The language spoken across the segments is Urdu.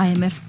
IMF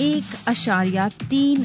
$1.3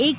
$1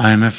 IMF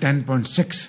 10.6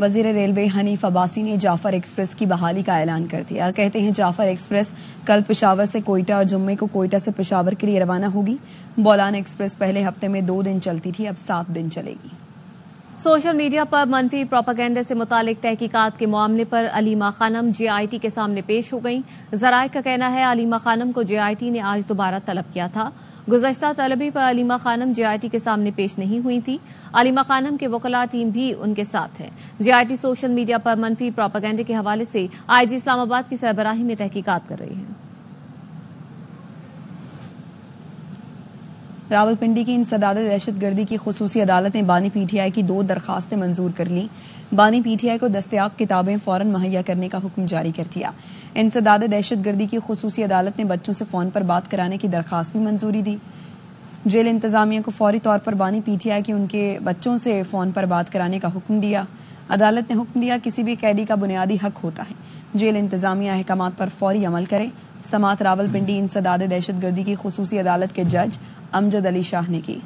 وزیر ریلوے حنیف عباسی نے جعفر ایکسپریس کی بحالی کا اعلان کر دیا. کہتے ہیں جعفر ایکسپریس کل پشاور سے کوئٹہ اور جمعے کو کوئٹہ سے پشاور کے لیے روانہ ہوگی. بولان ایکسپریس پہلے ہفتے میں 2 دن چلتی تھی, اب 7 دن چلے گی. سوشل میڈیا پر منفی پروپیگنڈے سے متعلق تحقیقات کے معاملے پر علیمہ خانم جے آئی ٹی کے سامنے پیش ہو گئیں. ذرائع کا کہنا ہے علیمہ خانم کو جے آئی ٹی نے آج دوبارہ طلب کیا تھا. گزشتہ طلبی پر علیمہ خانم جے آئی ٹی کے سامنے پیش نہیں ہوئی تھی. علیمہ خانم کے وکلاء ٹیم بھی ان کے ساتھ ہے. جے آئی ٹی سوشل میڈیا پر منفی پروپیگنڈے کے حوالے سے آئی جی اسلام آباد کی سربراہی میں تحقیقات کر رہی ہے. راولپنڈی کی انسداد دہشت گردی کی خصوصی عدالت نے بانی پی ٹی آئی کی 2 درخواستیں منظور کر لیں. بانی پی ٹی آئی کو دستیاب کتابیں فوراً مہیا کرنے کا حکم جاری کر دیا. انسداد دہشت گردی کی خصوصی عدالت نے بچوں سے فون پر بات کرانے کی درخواست بھی منظوری دی. جیل انتظامیہ کو فوری طور پر بانی پی ٹی آئی کی ان کے بچوں سے فون پر بات کرانے کا حکم دیا. عدالت نے حکم دیا کسی بھی قیدی کا بنیادی حق ہوتا ہے جیل انتظامیہ احکامات پر فوری عمل کرے. سماعت راولپنڈی انسداد دہشت گردی کی خصوصی عدالت کے جج امجد علی شاہ نے کی.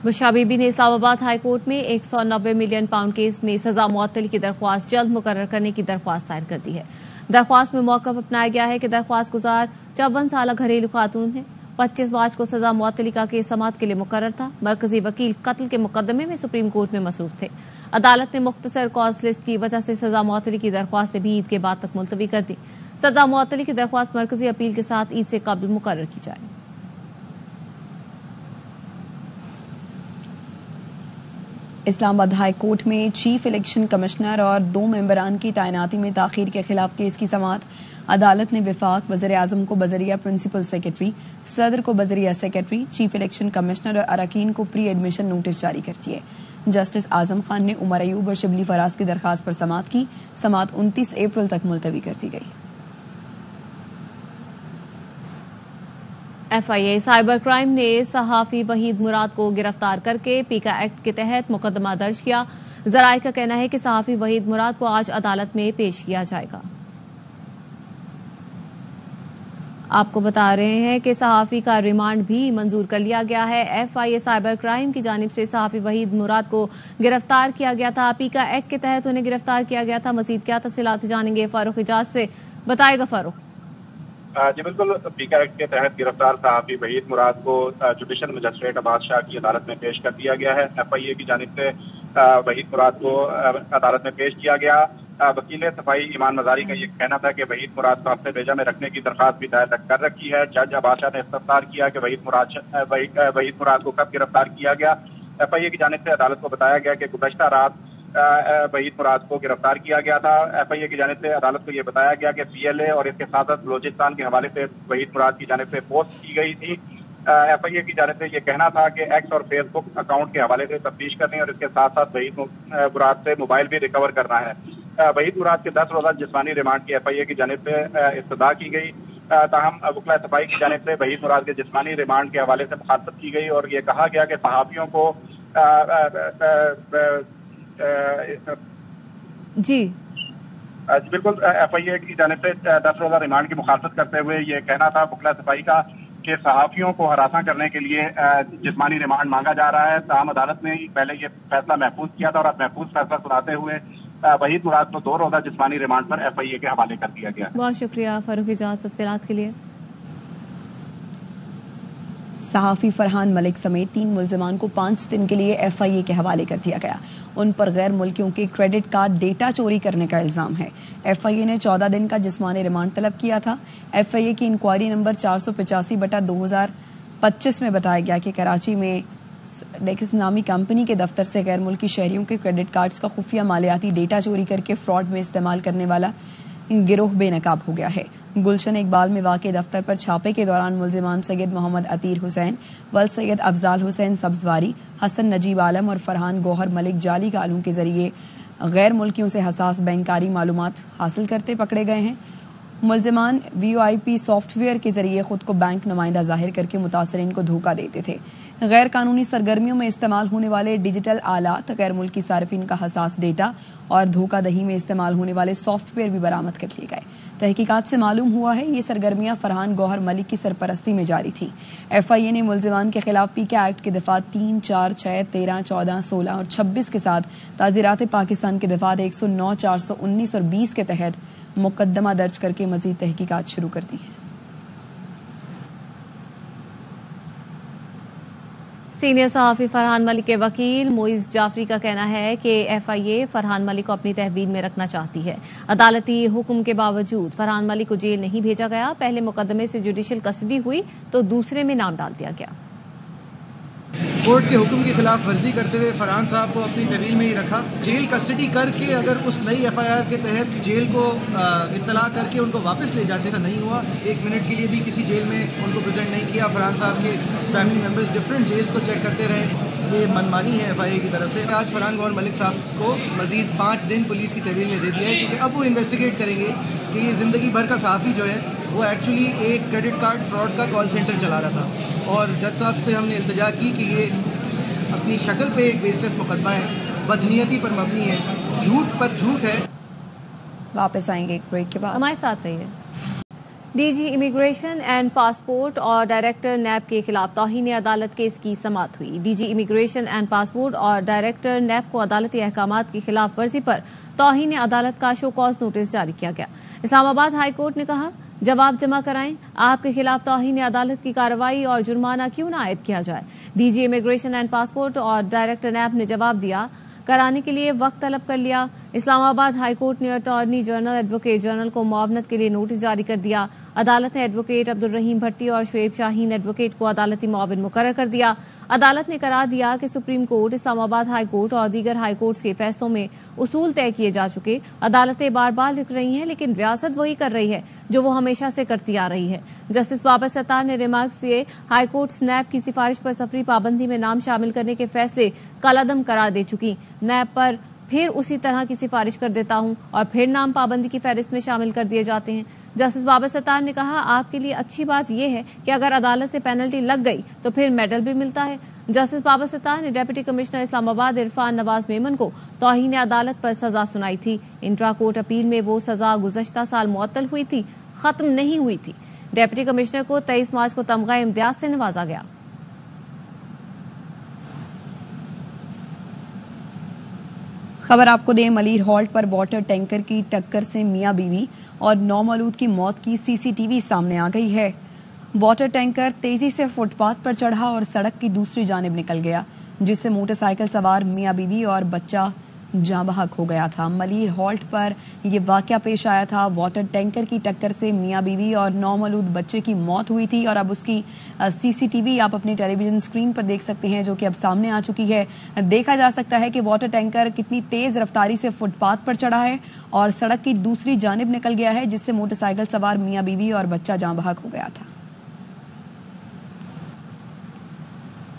بشرا بی بی نے اسلام آباد ہائی کورٹ میں 190 ملین پاؤنڈ کیس میں سزا معطلی کی درخواست جلد مقرر کرنے کی درخواست دائر کر دی ہے. درخواست میں موقف اپنایا گیا ہے کہ درخواست گزار 54 سالہ گھریلو خاتون ہیں. 25 مارچ کو سزا معطلی کا کیس سماعت کے لیے مقرر تھا. مرکزی وکیل قتل کے مقدمے میں سپریم کورٹ میں مصروف تھے. عدالت نے مختصر کاز لسٹ کی وجہ سے سزا معطلی کی درخواست بھی عید کے بعد تک ملتوی کر دی. سزا معطلی کی درخواست مرکزی اپیل کے ساتھ عید سے قبل مقرر کی جائے. اسلام آباد ہائی کورٹ میں چیف الیکشن کمشنر اور 2 ممبران کی تعیناتی میں تاخیر کے خلاف کیس کی سماعت. عدالت نے وفاق وزیر اعظم کو بذریعہ پرنسپل سیکرٹری, صدر کو بذریعہ سیکرٹری, چیف الیکشن کمشنر اور اراکین کو پری ایڈمیشن نوٹس جاری کر دیے. جسٹس اعظم خان نے عمر ایوب اور شبلی فراز کی درخواست پر سماعت کی. سماعت 29 اپریل تک ملتوی کر دی گئی. F I A cyber crime نے صحافی وحید مراد کو گرفتار کر کے پیکا ایکٹ کے تحت مقدمہ درج کیا. ذرائع کا کہنا ہے کہ صحافی وحید مراد کو آج عدالت میں پیش کیا جائے گا. آپ کو بتا رہے ہیں کہ صحافی کا ریمانڈ بھی منظور کر لیا گیا ہے. F I A cyber crime کی جانب سے صحافی وحید مراد کو گرفتار کیا گیا تھا. پیکا ایکٹ کے تحت انہیں گرفتار کیا گیا تھا. مزید کیا تفصیلات جانیں گے فاروق حجاز سے. بتائے گا فاروق. جی بالکل, پیکا ایکٹ کے تحت گرفتار صحافی وحید مراد کو جوڈیشل مجسٹریٹ عباس شاہ کی عدالت میں پیش کر دیا گیا ہے. ایف آئی اے کی جانب سے وحید مراد کو عدالت میں پیش کیا گیا. وکیل صفائی ایمان مزاری کا یہ کہنا تھا کہ وحید مراد کو ہفتے بیجا میں رکھنے کی درخواست بھی دائر کر رکھی ہے. جج عباس شاہ نے استفسار کیا کہ وحید مراد کو کب گرفتار کیا گیا. ایف آئی اے کی جانب سے عدالت کو بتایا گیا کہ گزشتہ رات وحید مراد کو گرفتار کیا گیا تھا. ایف آئی اے کی جانب سے عدالت کو یہ بتایا گیا کہ پی ایل اے اور اس کے ساتھ بلوچستان کے حوالے سے وحید مراد کی جانب سے پوسٹ کی گئی تھی. ایف آئی اے کی جانب سے یہ کہنا تھا کہ ایکس اور فیس بک اکاؤنٹ کے حوالے سے تفتیش کرنے اور اس کے ساتھ ساتھ وحید مراد سے موبائل بھی ریکور کرنا ہے. وحید مراد کے 10 روزہ جسمانی ریمانڈ کی ایف آئی اے کی جانب سے استدعا کی گئی. تاہم وکلاء صفائی کی جانب سے وحید مراد کے جسمانی ریمانڈ کے حوالے سے مخاطبت کی گئی اور یہ کہا گیا کہ صحافیوں کو جی بالکل ایف آئی اے کی جانب سے 10 روزہ ریمانڈ کی مخالفت کرتے ہوئے یہ کہنا تھا وکلاء صفائی کا کہ صحافیوں کو ہراساں کرنے کے لیے جسمانی ریمانڈ مانگا جا رہا ہے. تاہم عدالت نے پہلے یہ فیصلہ محفوظ کیا تھا اور اب محفوظ فیصلہ سناتے ہوئے وحید مراد کو 2 روزہ جسمانی ریمانڈ پر ایف آئی اے کے حوالے کر دیا گیا. بہت شکریہ فاروق حجاز تفصیلات کے لیے. صحافی فرحان ملک سمیت 3 ملزمان کو 5 دن کے لیے ایف آئی اے کے حوالے کر دیا گیا. ان پر غیر ملکیوں کے کریڈٹ کارڈ ڈیٹا چوری کرنے کا الزام ہے. ایف آئی اے نے 14 دن کا جسمانی ریمانڈ طلب کیا تھا. ایف آئی اے کی انکوائری نمبر 485/2025 میں بتایا گیا کہ کراچی میں ڈیکس نامی کمپنی کے دفتر سے غیر ملکی شہریوں کے کریڈٹ کارڈز کا خفیہ مالیاتی ڈیٹا چوری کر کے فراڈ میں استعمال کرنے والا گروہ بے نقاب ہو گیا ہے. گلشن اقبال میں واقع دفتر پر چھاپے کے دوران ملزمان سید محمد عطیر حسین، ول سید افضال حسین سبزواری، حسن نجیب عالم اور فرحان گوہر ملک جعلی کالوں کے ذریعے غیر ملکیوں سے حساس بینکاری معلومات حاصل کرتے پکڑے گئے ہیں. ملزمان وی او آئی پی سافٹ ویئر کے ذریعے خود کو بینک نمائندہ ظاہر کر کے متاثرین کو دھوکہ دیتے تھے. غیر قانونی سرگرمیوں میں استعمال ہونے والے ڈیجیٹل آلات، غیر ملکی صارفین کا حساس ڈیٹا اور دھوکہ دہی میں استعمال ہونے والے سافٹ ویئر بھی برآمد کر لیے گئے۔ تحقیقات سے معلوم ہوا ہے یہ سرگرمیاں فرحان گوہر ملک کی سرپرستی میں جاری تھیں۔ ایف آئی اے نے ملزمان کے خلاف پی کے ایکٹ کے دفعات 3، 4، 6، 13، 14، 16 اور 26 کے ساتھ تعزیرات پاکستان کے دفعات 109، 419 اور 20 کے تحت مقدمہ درج کر کے مزید تحقیقات شروع کر دی ہیں۔ سینئر صحافی فرحان ملک کے وکیل معیز جعفری کا کہنا ہے کہ ایف آئی اے فرحان ملک کو اپنی تحویل میں رکھنا چاہتی ہے۔ عدالتی حکم کے باوجود فرحان ملک کو جیل نہیں بھیجا گیا۔ پہلے مقدمے سے جوڈیشل کسٹڈی ہوئی تو دوسرے میں نام ڈال دیا گیا۔ کورٹ کے حکم کی خلاف ورزی کرتے ہوئے فرحان صاحب کو اپنی تحویل میں ہی رکھا، جیل کسٹڈی کر کے اگر اس نئی ایف آئی آر کے تحت جیل کو اطلاع کر کے ان کو واپس لے جاتے، ایسا نہیں ہوا۔ 1 منٹ کے لیے بھی کسی جیل میں ان کو پریزنٹ نہیں کیا۔ فرحان صاحب کے فیملی ممبرز ڈفرینٹ جیلز کو چیک کرتے رہے۔ یہ منمانی ہے ایف آئی اے کی طرف سے۔ آج فرحان گوہر ملک صاحب کو مزید 5 دن پولیس کی تحویل میں دے دیا ہے، کیونکہ اب وہ انویسٹیگیٹ کریں گے کہ یہ زندگی بھر کا صحافی جو ہے وہ ایکچولی ایک کریڈٹ کارڈ فراڈ کا کال سینٹر چلا رہا تھا، اور جج صاحب سے ہم نے التجا کی کہ یہ اپنی شکل پہ ایک بیس لیس مقدمہ ہے، بدنیتی پر مبنی ہے، جھوٹ پر جھوٹ ہے۔ واپس آئیں گے ایک بریک کے بعد، ہمارے ساتھ رہیے۔ D G immigration and passport اور ڈائریکٹر نیب کے خلاف توہین عدالت کیس کی سماعت ہوئی۔ D G immigration and passport اور ڈائریکٹر نیب کو عدالتی احکامات کی خلاف ورزی پر توہین عدالت کا شو کاز نوٹس جاری کیا گیا۔ اسلام آباد ہائی کورٹ نے کہا جواب جمع کرائیں، آپ کے خلاف توہین عدالت کی کارروائی اور جرمانہ کیوں نہ عائد کیا جائے۔ D G immigration and passport اور ڈائریکٹر نیب نے جواب دیا کرانے کے لیے وقت طلب کر لیا۔ اسلام آباد ہائی کورٹ نے اٹارنی جنرل ایڈوکیٹ جنرل کو معاونت کے لیے نوٹس جاری کر دیا۔ عدالت نے ایڈوکیٹ عبدالرحیم بھٹی اور شعیب شاہین ایڈوکیٹ کو عدالتی معاون مقرر کر دیا۔ عدالت نے قرار دیا کہ سپریم کورٹ، اسلام آباد ہائی کورٹ اور دیگر ہائی کورٹس کے فیصلوں میں اصول طے کیے جا چکے۔ عدالتیں بار بار لکھ رہی ہیں لیکن ریاست وہی کر رہی ہے جو وہ ہمیشہ سے کرتی آ رہی ہے۔ جسٹس بابر ستار نے ریمارکس دیے ہائی کورٹس نیب کی سفارش پر سفری پابندی میں نام شامل کرنے کے فیصلے کالعدم قرار دے چکی۔ نیب پر پھر اسی طرح کی سفارش کر دیتا ہوں اور پھر نام پابندی کی فہرست میں شامل کر دیے جاتے ہیں۔ جسٹس بابر ستار نے کہا آپ کے لیے اچھی بات یہ ہے کہ اگر عدالت سے پینلٹی لگ گئی تو پھر میڈل بھی ملتا ہے۔ جسٹس بابر ستار نے ڈپٹی کمشنر اسلام آباد عرفان نواز میمن کو توہین عدالت پر سزا سنائی تھی۔ انٹرا کورٹ اپیل میں وہ سزا گزشتہ سال معطل ہوئی تھی، ختم نہیں ہوئی تھی۔ ڈپٹی کمشنر کو 23 مارچ کو تمغہ امتیاز سے نوازا گیا۔ خبر آپ کو دیں، ملیر ہالٹ پر واٹر ٹینکر کی ٹکر سے میاں بیوی اور نومولود کی موت کی سی سی ٹی وی سامنے آ گئی ہے۔ واٹر ٹینکر تیزی سے فٹ پاتھ پر چڑھا اور سڑک کی دوسری جانب نکل گیا، جس سے موٹر سائیکل سوار میاں بیوی اور بچہ جاں بحق ہو گیا تھا۔ ملیر ہالٹ پر یہ واقعہ پیش آیا تھا۔ واٹر ٹینکر کی ٹکر سے میاں بیوی اور نومولود بچے کی موت ہوئی تھی، اور اب اس کی سی سی ٹی وی آپ اپنی ٹیلی ویژن اسکرین پر دیکھ سکتے ہیں، جو کہ اب سامنے آ چکی ہے۔ دیکھا جا سکتا ہے کہ واٹر ٹینکر کتنی تیز رفتاری سے فٹ پاتھ پر چڑھا ہے اور سڑک کی دوسری جانب نکل گیا ہے، جس سے موٹر سائیکل سوار میاں بیوی اور بچہ جاں بحق ہو گیا تھا۔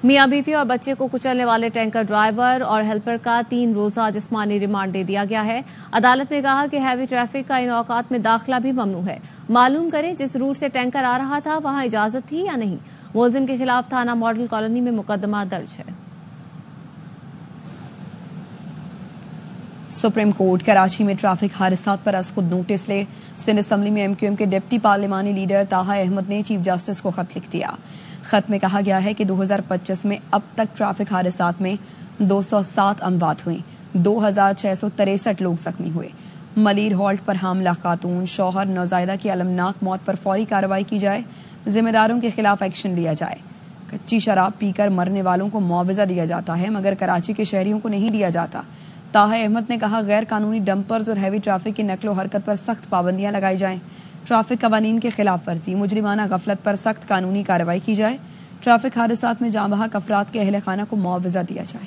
میاں بیوی اور بچے کو کچلنے والے ٹینکر ڈرائیور اور ہیلپر کا 3 روزہ جسمانی ریمانڈ دے دیا گیا ہے۔ عدالت نے کہا کہ ہیوی ٹریفک کا ان اوقات میں داخلہ بھی ممنوع ہے۔ معلوم کریں جس روٹ سے ٹینکر آ رہا تھا وہاں اجازت تھی یا نہیں۔ ملزم کے خلاف تھانہ ماڈل کالونی میں مقدمہ درج ہے۔ سپریم کورٹ کراچی میں ٹریفک حادثات پر از خود نوٹس لے۔ سندھ اسمبلی میں ایم کیو ایم کے ڈپٹی پارلیمانی لیڈر طاہا احمد نے چیف جسٹس کو خط لکھ دیا۔ خط میں کہا گیا ہے کہ 2025 میں اب تک ٹریفک حادثات میں 207 اموات ہوئیں، 2663 لوگ زخمی ہوئے۔ ملیر ہالٹ پر حاملہ خاتون، شوہر، نوزائیدہ کی المناک موت پر فوری کارروائی کی جائے، ذمہ داروں کے خلاف ایکشن لیا جائے۔ کچی شراب پی کر مرنے والوں کو معاوضہ دیا جاتا ہے مگر کراچی کے شہریوں کو نہیں دیا جاتا۔ طاہا احمد نے کہا غیر قانونی ڈمپرز اور ہیوی ٹریفک کی نقل و حرکت پر سخت پابندیاں لگائی جائیں، ٹریفک قوانین کے خلاف ورزی، مجرمانہ غفلت پر سخت قانونی کارروائی کی جائے، ٹریفک حادثات میں جاں بحق افراد کے اہل خانہ کو معاوضہ دیا جائے۔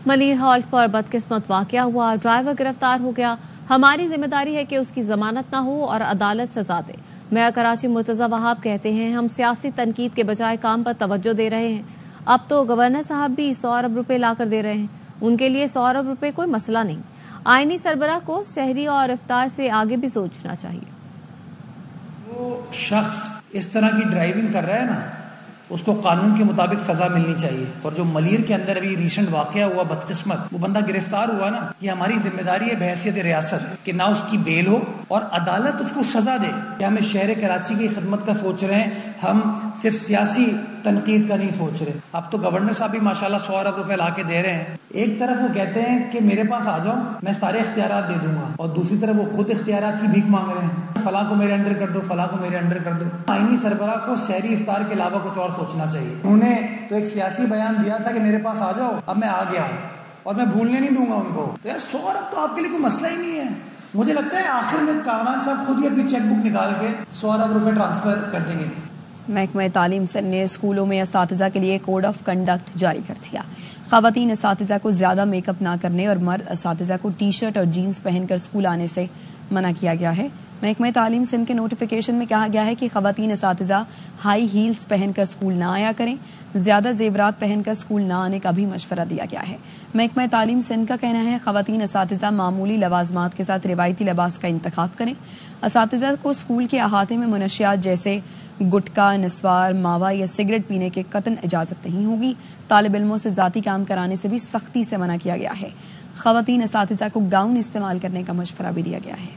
ملیر ہالٹ پر بدقسمت واقعہ ہوا، ڈرائیور گرفتار ہو گیا۔ ہماری ذمہ داری ہے کہ اس کی ضمانت نہ ہو اور عدالت سزا دے۔ میئر کراچی مرتضی وہاب کہتے ہیں ہم سیاسی تنقید کے بجائے کام پر توجہ دے رہے ہیں۔ اب تو گورنر صاحب بھی 100 ارب روپے لا کر دے رہے ہیں، ان کے لیے 100 ارب روپے کوئی مسئلہ نہیں۔ آئینی سربراہ کو سحری اور افطار سے آگے بھی سوچنا چاہیے۔ وہ شخص اس طرح کی ڈرائیونگ کر رہا ہے نا اس کو قانون کے مطابق سزا ملنی چاہیے. اور جو ملیر کے اندر ابھی ریسنٹ واقعہ ہوا بدقسمت, وہ بندہ گرفتار ہوا نا, یہ ہماری ذمہ داری ہے بحیثیت ریاست کہ نہ اس کی بیل ہو اور عدالت اس کو سزا دے. کہ ہم شہر کراچی کی خدمت کا سوچ رہے ہیں, ہم صرف سیاسی تنقید کا نہیں سوچ رہے. اب تو گورنر صاحب بھی ماشاءاللہ 100 ارب روپے لا کے دے رہے ہیں. ایک طرف وہ کہتے ہیں کہ میرے پاس آ جاؤ میں سارے اختیارات دے دوں گا, اور دوسری طرف وہ خود اختیارات کی بھیک مانگ رہے ہیں, فلاں کو میرے انڈر کر دو, فلاں کو میرے انڈر کر دو. آئینی سربراہ کو شہری افطار کے علاوہ کچھ اور سوچنا چاہیے. انہوں نے تو ایک سیاسی بیان دیا تھا کہ میرے پاس آ جاؤ, اب میں آ گیا ہوں اور میں بھولنے نہیں دوں گا ان کو. تو یار 100 ارب تو آپ کے لیے کوئی مسئلہ ہی نہیں ہے. مجھے لگتا ہے آخر میں کامران صاحب خود ہی اپنی چیک بک نکال کے 100 ارب روپے ٹرانسفر کر دیں گے. محکمہ تعلیم سندھ نے اسکولوں میں اساتذہ کے لیے کوڈ آف کنڈکٹ جاری کر دیا. خواتین اساتذہ کو زیادہ میک اپ نہ کرنے اور مرد اساتذہ کو ٹی شرٹ اور جینز پہن کر اسکول آنے سے منع کیا گیا ہے. محکمہ تعلیم سندھ کے نوٹیفیکیشن میں کہا گیا ہے کہ خواتین اساتذہ ہائی ہیلز پہن کر اسکول نہ آیا کریں. زیادہ زیورات پہن کر اسکول نہ آنے کا بھی مشورہ دیا گیا ہے. محکمہ تعلیم سندھ کا کہنا ہے خواتین اساتذہ معمولی لوازمات کے ساتھ روایتی لباس کا انتخاب کریں. اساتذہ کو اسکول کے احاطے میں منشیات جیسے گٹکا, نسوار, ماوا یا سگریٹ پینے کے قطعاً اجازت نہیں ہوگی. طالب علموں سے ذاتی کام کرانے سے بھی سختی سے منع کیا گیا ہے. خواتین اساتذہ کو گاؤن استعمال کرنے کا مشورہ بھی دیا گیا ہے.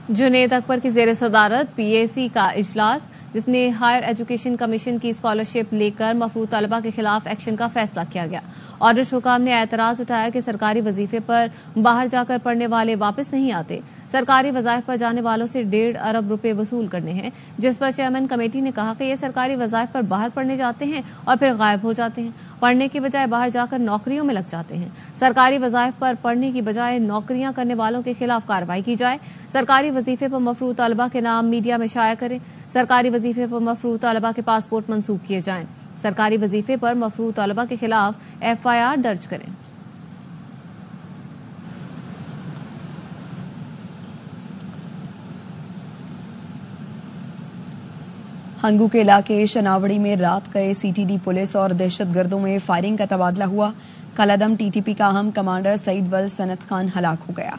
جنید اکبر کی زیر صدارت پی اے سی کا اجلاس, جس میں ہائر ایجوکیشن کمیشن کی اسکالرشپ لے کر مفروض طلبہ کے خلاف ایکشن کا فیصلہ کیا گیا. آڈٹ حکام نے اعتراض اٹھایا کہ سرکاری وظیفے پر باہر جا کر پڑھنے والے واپس نہیں آتے. سرکاری وظائف پر جانے والوں سے 1.5 ارب روپے وصول کرنے ہیں, جس پر چیئرمین کمیٹی نے کہا کہ یہ سرکاری وظائف پر باہر پڑھنے جاتے ہیں اور پھر غائب ہو جاتے ہیں. پڑھنے کی بجائے باہر جا کر نوکریوں میں لگ جاتے ہیں. سرکاری وظائف پر پڑھنے کی بجائے نوکریاں کرنے والوں کے خلاف کارروائی کی جائے. سرکاری وظیفے پر مفروض طلبہ کے نام میڈیا میں شائع کریں. سرکاری وظیفے پر مفروض طلبہ کے پاسپورٹ منسوخ کیے جائیں. سرکاری وظیفے پر مفروض طلبہ کے خلاف FIR درج کریں. ہنگو کے علاقے شناوڑی میں رات گئے CTD پولیس اور دہشت گردوں میں فائرنگ کا تبادلہ ہوا. کالعدم TTP کا اہم کمانڈر سعید ول سنت خان ہلاک ہو گیا.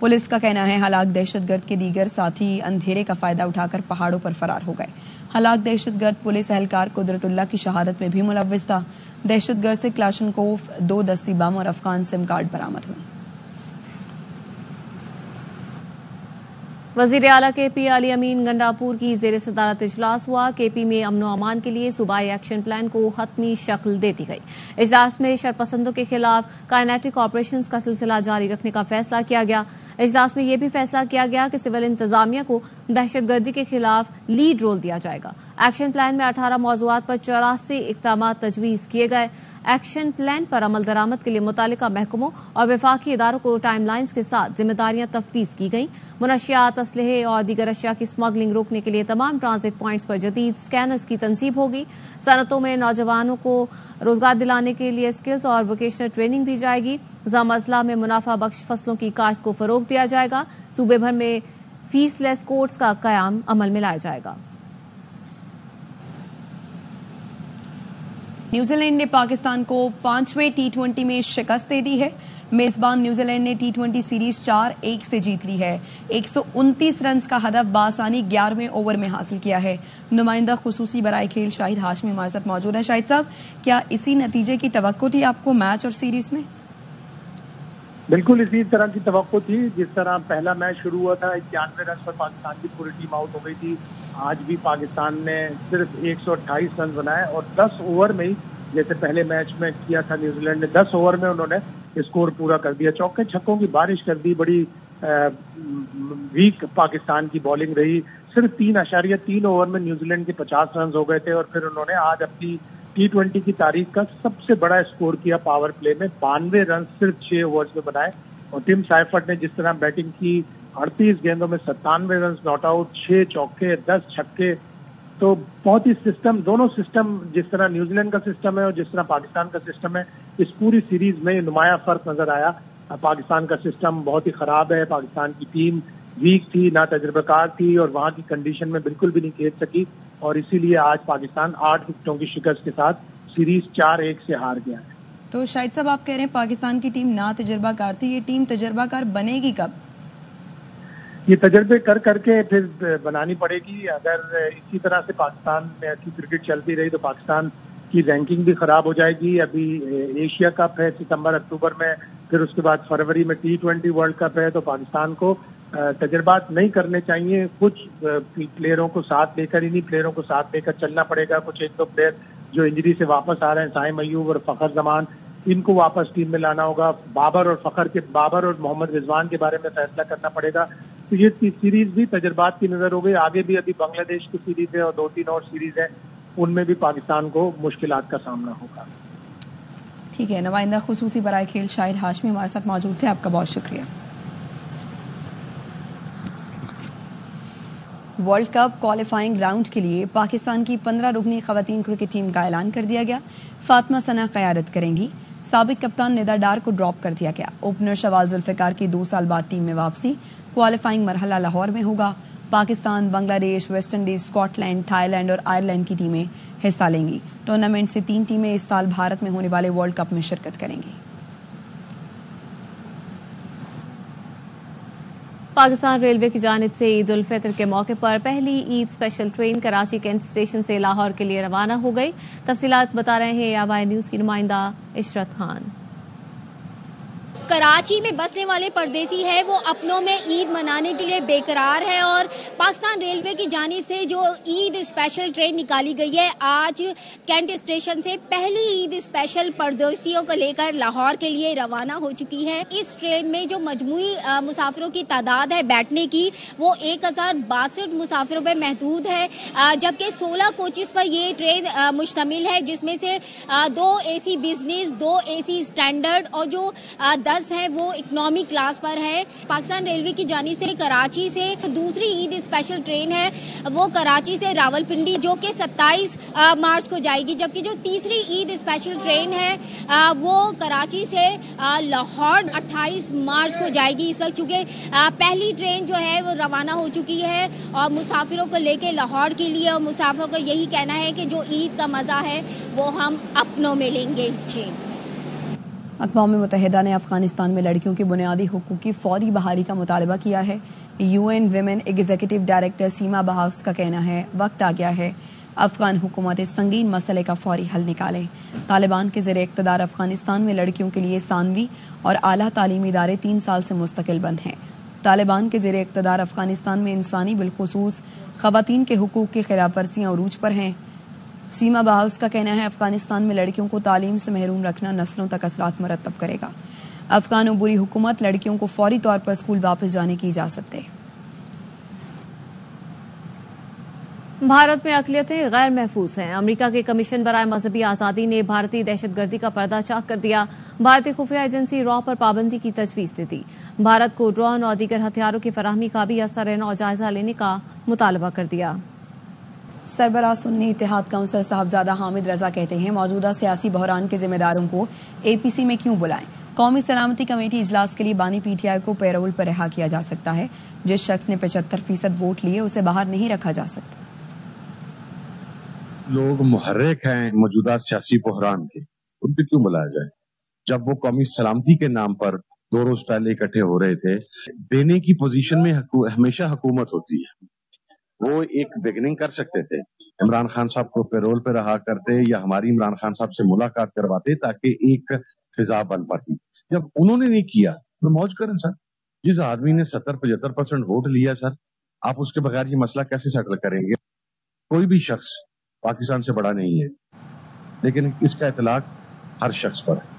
پولیس کا کہنا ہے ہلاک دہشت گرد کے دیگر ساتھی اندھیرے کا فائدہ اٹھا کر پہاڑوں پر فرار ہو گئے. ہلاک دہشت گرد پولیس اہلکار قدرت اللہ کی شہادت میں بھی ملوث تھا. دہشت گرد سے کلاشنکوف, 2 دستی بم اور افغان سم کارڈ برآمد ہوئے. وزیر اعلیٰ KP علی امین گنڈاپور کی زیر صدارت اجلاس ہوا. KP میں امن و امان کے لیے صوبائی ایکشن پلان کو حتمی شکل دے دی گئی. اجلاس میں شرپسندوں کے خلاف کائنیٹک آپریشنز کا سلسلہ جاری رکھنے کا فیصلہ کیا گیا. اجلاس میں یہ بھی فیصلہ کیا گیا کہ سول انتظامیہ کو دہشت گردی کے خلاف لیڈ رول دیا جائے گا. ایکشن پلان میں 18 موضوعات پر 84 اقدامات تجویز کیے گئے. ایکشن پلان پر عمل درآمد کے لیے متعلقہ محکموں اور وفاقی اداروں کو ٹائم لائنز کے ساتھ ذمہ داریاں تفویض کی گئیں. منشیات, اسلحے اور دیگر اشیاء کی اسمگلنگ روکنے کے لیے تمام ٹرانزٹ پوائنٹس پر جدید اسکینرز کی تنصیب ہوگی. صنعتوں میں نوجوانوں کو روزگار دلانے کے لیے اسکلز اور ووکیشنل ٹریننگ دی جائے گی. ضم اضلاع میں منافع بخش فصلوں کی کاشت کو فروغ دیا جائے گا. صوبے بھر میں فیس لیس کورٹس کا قیام عمل میں لایا جائے گا. نیوزی لینڈ نے پاکستان کو 5ویں T20 میں شکست دے دی ہے. میزبان نیوزی لینڈ نے T20 سیریز 4-1 سے جیت لی ہے. 129 رنز کا ہدف بآسانی 11ویں اوور میں حاصل کیا ہے. نمائندہ خصوصی برائے کھیل شاہد ہاشمی ہمارے ساتھ موجود ہیں. شاہد صاحب, کیا اسی نتیجے کی توقع تھی آپ کو میچ اور سیریز میں؟ بالکل اسی طرح کی توقع تھی. جس طرح پہلا میچ شروع ہوا تھا 91 رنز پر پاکستان کی پوری ٹیم آؤٹ ہو گئی تھی. آج بھی پاکستان نے صرف 128 رنز بنائے اور 10 اوور میں ہی, جیسے پہلے میچ میں کیا تھا نیوزی لینڈ نے, 10 اوور میں انہوں نے اسکور پورا کر دیا. چوکے چھکوں کی بارش کر دی. بڑی ویک پاکستان کی بالنگ رہی. صرف 3.3 اوور میں نیوزی لینڈ کے 50 رنز ہو گئے تھے اور پھر انہوں نے آج اپنی T20 کی تاریخ کا سب سے بڑا اسکور کیا پاور پلے میں. 92 رنز صرف 6 اوورز میں بنائے. اور ٹم سائفرٹ نے جس طرح بیٹنگ کی, 38 گیندوں میں 97 رنز ناٹ آؤٹ, 6 چوکے, 10 چھکے. تو بہت ہی سسٹم, دونوں سسٹم, جس طرح نیوزی لینڈ کا سسٹم ہے اور جس طرح پاکستان کا سسٹم ہے, اس پوری سیریز میں نمایاں فرق نظر آیا. پاکستان کا سسٹم بہت ہی خراب ہے. پاکستان کی ٹیم ویک تھی, نہ تجربہ کار تھی اور وہاں کی کنڈیشن میں بالکل بھی نہیں کھیل سکی اور اسی لیے آج پاکستان 8 وکٹوں کی شکست کے ساتھ سیریز 4-1 سے ہار گیا ہے. تو شاہد صاحب, آپ کہہ رہے ہیں پاکستان کی ٹیم نا تجربہ کار تھی. یہ ٹیم تجربہ کار بنے گی کب؟ یہ تجربے کر کے پھر بنانی پڑے گی. اگر اسی طرح سے پاکستان میں کی کرکٹ چلتی رہی تو پاکستان کی رینکنگ بھی خراب ہو جائے گی. ابھی ایشیا کپ ہے ستمبر اکتوبر میں, پھر اس کے بعد فروری میں T20 ورلڈ کپ ہے. تو پاکستان کو تجربات نہیں کرنے چاہیے. کچھ پلیئروں کو ساتھ لے کر, انہی پلیئروں کو ساتھ لے کر چلنا پڑے گا. کچھ ایک دو پلیئر جو انجری سے واپس آ رہے ہیں, سائم ایوب اور فخر زمان, ان کو واپس ٹیم میں لانا ہوگا. بابر اور محمد رضوان کے بارے میں فیصلہ کرنا پڑے گا. تو یہ سیریز بھی تجربات کی نظر ہو گئی. آگے بھی ابھی بنگلہ دیش کی سیریز ہے اور 2-3 اور سیریز ہیں, ان میں بھی پاکستان کو مشکلات کا سامنا ہوگا. ٹھیک ہے, نمائندہ خصوصی برائے کھیل شاہد ہاشمی ہمارے ساتھ موجود تھے, آپ کا بہت شکریہ. ورلڈ کپ کوالیفائنگ راؤنڈ کے لیے پاکستان کی 15 رکنی خواتین کرکٹ ٹیم کا اعلان کر دیا گیا. فاطمہ ثنا قیادت کریں گی. سابق کپتان ندا ڈار کو ڈراپ کر دیا گیا. اوپنر شوال ذوالفقار کی 2 سال بعد ٹیم میں واپسی. کوالیفائنگ مرحلہ لاہور میں ہوگا. Pakistan, Bangladesh, West Indies, Scotland, Thailand اور آئرلینڈ کی ٹیمیں حصہ لیں گی. ٹورنامنٹ سے 3 ٹیمیں اس سال بھارت میں ہونے والے ورلڈ کپ میں شرکت کریں گی. پاکستان ریلوے کی جانب سے عید الفطر کے موقع پر پہلی Eid special train Karachi Cantt station سے لاہور کے لیے روانہ ہو گئی. تفصیلات بتا رہے ہیں AY نیوز کی نمائندہ عشرت خان. کراچی میں بسنے والے پردیسی ہیں وہ اپنوں میں عید منانے کے لیے بے قرار ہیں, اور پاکستان ریلوے کی جانب سے جو عید اسپیشل ٹرین نکالی گئی ہے, آج کینٹ اسٹیشن سے پہلی عید اسپیشل پردیسیوں کو لے کر لاہور کے لیے روانہ ہو چکی ہے. اس ٹرین میں جو مجموعی مسافروں کی تعداد ہے بیٹھنے کی وہ 1062 مسافروں پہ محدود ہے, جبکہ 16 کوچز پر یہ ٹرین مشتمل ہے, جس میں سے 2 AC بزنس, 2 AC اسٹینڈرڈ اور جو 10 ہیں وہ اکنامی کلاس پر ہے. پاکستان ریلوے کی جانب سے کراچی سے دوسری عید اسپیشل ٹرین ہے وہ کراچی سے راولپنڈی جو کہ 27 مارچ کو جائے گی, جبکہ جو تیسری عید اسپیشل ٹرین ہے وہ کراچی سے لاہور 28 مارچ کو جائے گی. اس وقت چونکہ پہلی ٹرین جو ہے وہ روانہ ہو چکی ہے اور مسافروں کو لے کے لاہور کے لیے, اور مسافروں کا یہی کہنا ہے کہ جو عید کا مزہ ہے وہ ہم اپنوں میں لیں گے. جی, اقوام متحدہ نے افغانستان میں لڑکیوں کے بنیادی حقوق کی فوری بحالی کا مطالبہ کیا ہے. UN ویمن ایگزیکٹو ڈائریکٹر سیما بہاؤس کا کہنا ہے وقت آ گیا ہے افغان حکومت اس سنگین مسئلے کا فوری حل نکالے. طالبان کے زیر اقتدار افغانستان میں لڑکیوں کے لیے ثانوی اور اعلیٰ تعلیمی ادارے 3 سال سے مستقل بند ہیں. طالبان کے زیر اقتدار افغانستان میں انسانی بالخصوص خواتین کے حقوق کی خلاف ورزیاں عروج پر ہیں. سیما بہاؤس کا کہنا ہے افغانستان میں لڑکیوں کو تعلیم سے محروم رکھنا نسلوں تک اثرات مرتب کرے گا. افغان عبوری حکومت لڑکیوں کو فوری طور پر اسکول واپس جانے کی اجازت دے. بھارت میں اقلیتیں غیر محفوظ ہیں. امریکہ کے کمیشن برائے مذہبی آزادی نے بھارتی دہشت گردی کا پردہ چاک کر دیا. بھارتی خفیہ ایجنسی را پر پابندی کی تجویز دے دی. بھارت کو ڈرون اور دیگر ہتھیاروں کی فراہمی کا بھی اثر نو جائزہ لینے کا مطالبہ کر دیا. سربراہ سنی اتحاد کونسل صاحبزادہ حامد رضا کہتے ہیں موجودہ سیاسی بحران کے ذمہ داروں کو APC میں کیوں بلائیں. قومی سلامتی کمیٹی اجلاس کے لیے بانی PTI کو پیرول پر رہا کیا جا سکتا ہے. جس شخص نے 75% ووٹ لیے اسے باہر نہیں رکھا جا سکتا. لوگ محرک ہیں موجودہ سیاسی بحران کے, ان کو کیوں بلایا جائے جب وہ قومی سلامتی کے نام پر 2 روز پہلے اکٹھے ہو رہے تھے. دینے کی پوزیشن میں ہمیشہ حکومت ہوتی ہے. وہ ایک بگننگ کر سکتے تھے, عمران خان صاحب کو پیرول پہ رہا کرتے یا ہماری عمران خان صاحب سے ملاقات کرواتے تاکہ ایک فضا بن پاتی. جب انہوں نے نہیں کیا تو موج کریں سر. جس آدمی نے 70-75% ووٹ لیا سر, آپ اس کے بغیر یہ مسئلہ کیسے سیٹل کریں گے؟ کوئی بھی شخص پاکستان سے بڑا نہیں ہے, لیکن اس کا اطلاق ہر شخص پر ہے.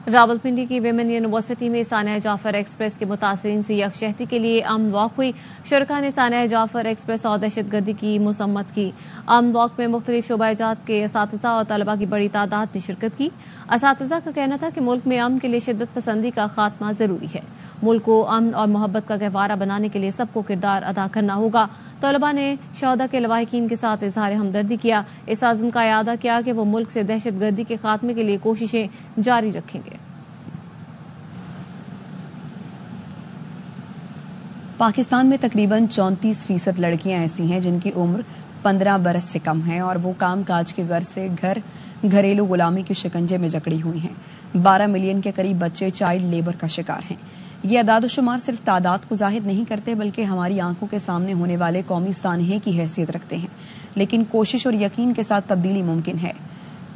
راولپنڈی کی ویمن یونیورسٹی میں ثانیہ جعفر ایکسپریس کے متاثرین سے یکجہتی کے لیے امن واک ہوئی. شرکا نے ثانیہ جعفر ایکسپریس اور دہشت گردی کی مذمت کی. امن واک میں مختلف شعبہ جات کے اساتذہ اور طلباء کی بڑی تعداد نے شرکت کی. اساتذہ کا کہنا تھا کہ ملک میں امن کے لیے شدت پسندی کا خاتمہ ضروری ہے. ملک کو امن اور محبت کا گہوارہ بنانے کے لیے سب کو کردار ادا کرنا ہوگا. طلباء نے شہداء کے لواحقین کے ساتھ اظہار ہمدردی کیا. اس عزم کا اعادہ کیا کہ وہ ملک سے دہشت گردی کے خاتمے کے لیے کوششیں جاری رکھیں گے. پاکستان میں تقریباً 34% لڑکیاں ایسی ہیں جن کی عمر 15 برس سے کم ہے اور وہ کام کاج کے غرض سے گھریلو غلامی کے شکنجے میں جکڑی ہوئی ہیں. 12 ملین کے قریب بچے چائلڈ لیبر کا شکار ہیں. یہ اعداد و شمار صرف تعداد کو ظاہر نہیں کرتے بلکہ ہماری آنکھوں کے سامنے ہونے والے قومی سانحے کی حیثیت رکھتے ہیں، لیکن کوشش اور یقین کے ساتھ تبدیلی ممکن ہے۔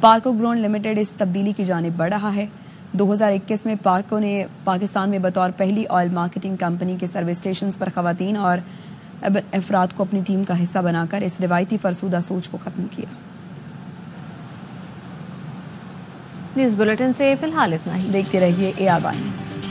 پارکو گرون لمیٹڈ اس تبدیلی کی جانب بڑھ رہا ہے۔ 2021 میں پارکو نے پاکستان میں بطور پہلی آئل مارکیٹنگ کمپنی کے سروس اسٹیشنز پر خواتین اور افراد کو اپنی ٹیم کا حصہ بنا کر اس روایتی فرسودہ سوچ کو ختم کیا۔ نیوز بلیٹن سے فی الحال اتنا ہی، دیکھتے رہیے AR1 نیوز۔